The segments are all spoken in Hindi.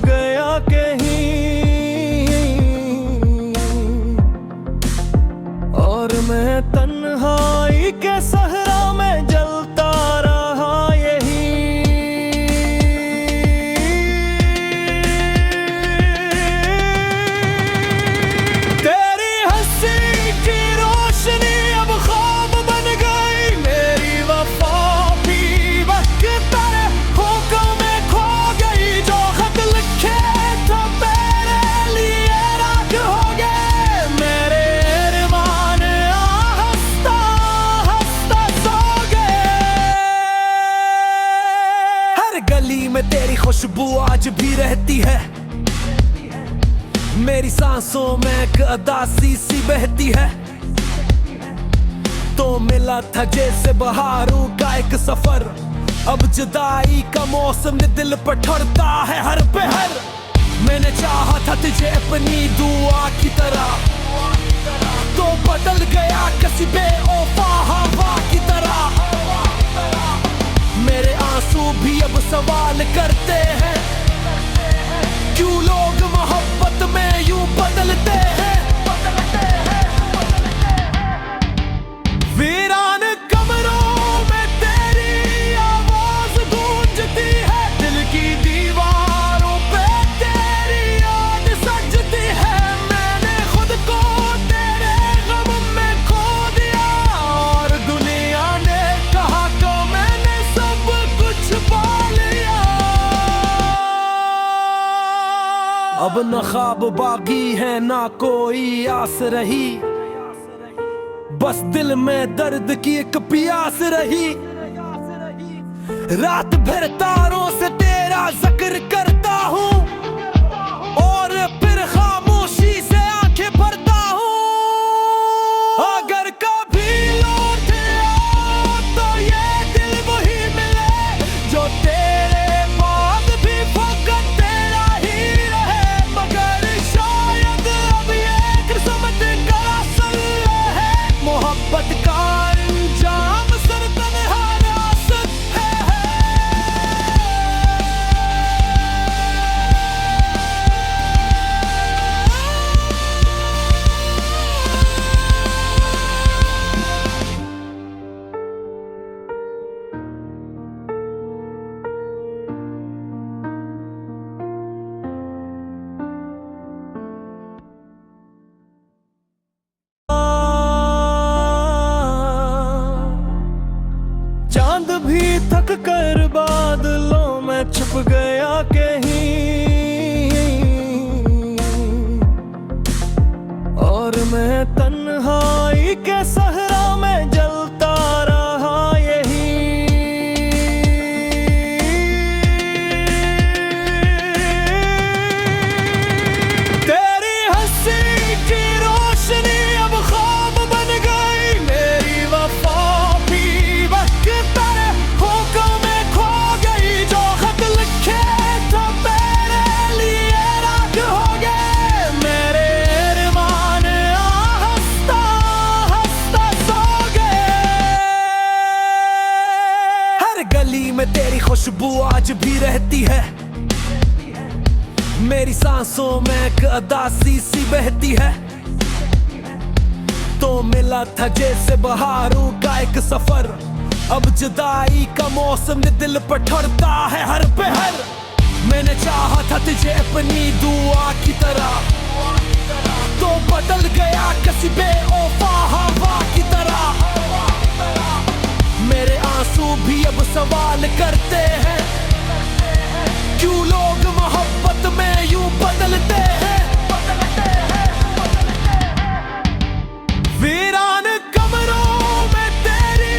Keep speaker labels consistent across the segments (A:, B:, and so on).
A: गया कहीं और मैं तन्हाई के सहरा में जलता रहा यही। तेरी हंसी की रोशनी अब ख्वाब बन गई, मेरी वफा भी वक्त तेरे होठों में खो गई। जो खत लिखे तो मेरे लिए राख हो गए, मेरे अरमान हंसता हंसता सो गए। हर गली में तेरी खुशबू आज भी रहती है, मेरी सांसों में एक उदासी सी बहती है। तो मिला था जैसे बहारों का एक सफर, अब जुदाई का मौसम दिल पर ठहरता है हर पहर। मैंने चाहा था तुझे अपनी दुआ की तरह, तो बदल गया किसी बेवफा हवा की तरह। मेरे आंसू भी अब सवाल करते हैं, क्यों लोग मोहब्बत में यूं बदलते हैं। वीरान कमरों में तेरी आवाज गूंजती है, दिल की दीवारों पे तेरी याद सजती है। मैंने खुद को तेरे गम में खो दिया और दुनिया ने कहा कि मैंने सब कुछ पा लिया। अब न ख्वाब बाकी है ना कोई आस रही, बस दिल में दर्द की एक प्यास रही। रात भर तारों से तेरा जिक्र करता हूँ और फिर खामोशी से आंखें भरता हूँ। अगर कभी लौट आओ तो ये दिल वही मिले जो तेरे बाद भी फकत तेरा ही रहे। मगर शायद अब ये किस्मत का असल है, मोहब्बत का अंजाम सिर्फ तन्हा रासत है। चांद भी थक कर बादलों में छुप गया कहीं और मैं तन्हाई के सहरा में जलता रहा यही। तेरी हंसी की रोशनी अब ख्वाब बन गई, मेरी वफा भी वक्त तेरे होठों में खो गई। जो खत लिखे तो मेरे लिए राख हो गए, मेरे अरमान हंसता हंसता सो गए। हर गली में तेरी खुशबू आज भी रहती है, मेरी सांसों में एक उदासी सी बहती है। तो मिला था जैसे बहारों का एक सफर, अब जुदाई का मौसम दिल पर ठहरता है हर पहर। मैंने चाहा था तुझे अपनी दुआ की तरह, तो बदल गया किसी बेवफा हवा की तरह। मेरे आंसू भी अब सवाल करते हैं, क्यों लोग मोहब्बत में यूं बदलते हैं। वीरान कमरों में तेरी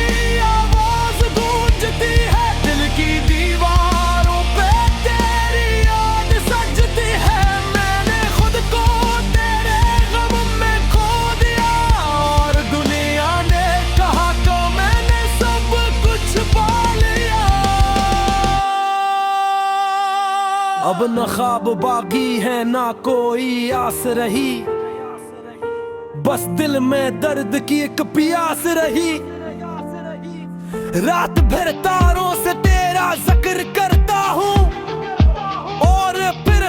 A: आवाज गूंजती है, दिल की दीवारों पे तेरी याद सजती है। मैंने खुद को तेरे गम में खो दिया और दुनिया ने कहा कि मैंने सब कुछ पा लिया। अब न ख्वाब बाकी है ना कोई आस रही, बस दिल में दर्द की एक प्यास रही। रात भर तारों से तेरा जिक्र करता हूँ और फिर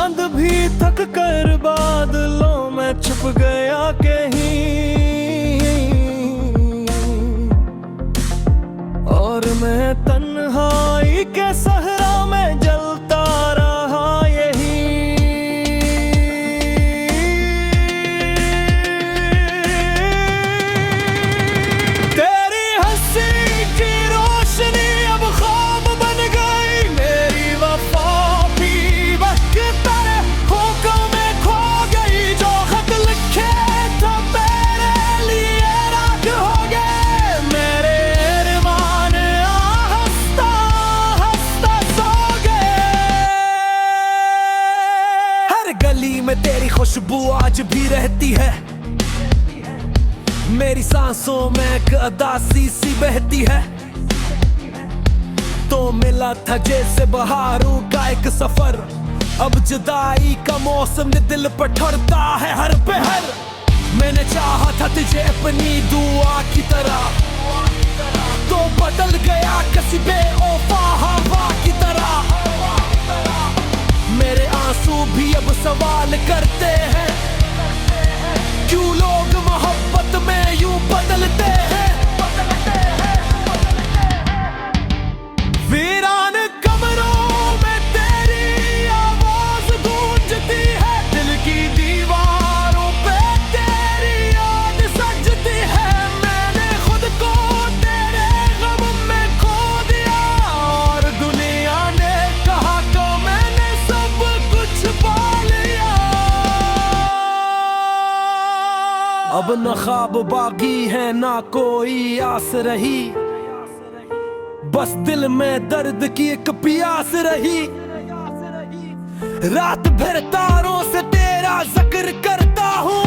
A: चांद भी थक कर बादलों में छुप गया कहीं, और मैं तन्हाई के सहरा में जलता रहा यही। तेरी हंसी की रोशनी अब ख्वाब बन गई, मेरी वफा भी वक्त तेरे होठों में खो गई। जो खत लिखे तो मेरे लिए रात हो गए, मेरे अरमान हंसता हंसता सो गए। हर गली में तेरी खुशबू आज भी रहती है, मेरी सांसों में एक उदासी सी बहती है। तो मिला था जैसे बहारों का एक सफर, अब जुदाई का मौसम दिल पर ठहरता है हर पहर। मैंने चाहा था तुझे अपनी दुआ की तरह, तो बदल गया किसी बेवफा हवा की तरह। मेरे आंसू भी अब सवाल करते हैं, क्यों लोग मोहब्बत में यूं बदलते हैं। वीरान कमरों में तेरी आवाज गूंजती है, दिल की दीवारों पे तेरी याद सजती है। मैंने खुद को तेरे गम में खो दिया, और दुनिया ने कहा तो मैंने सब कुछ पा लिया। अब न ख्वाब बाकी है ना कोई आस रही, बस दिल में दर्द की एक प्यास रही। रात भर तारों से तेरा जिक्र करता हूँ,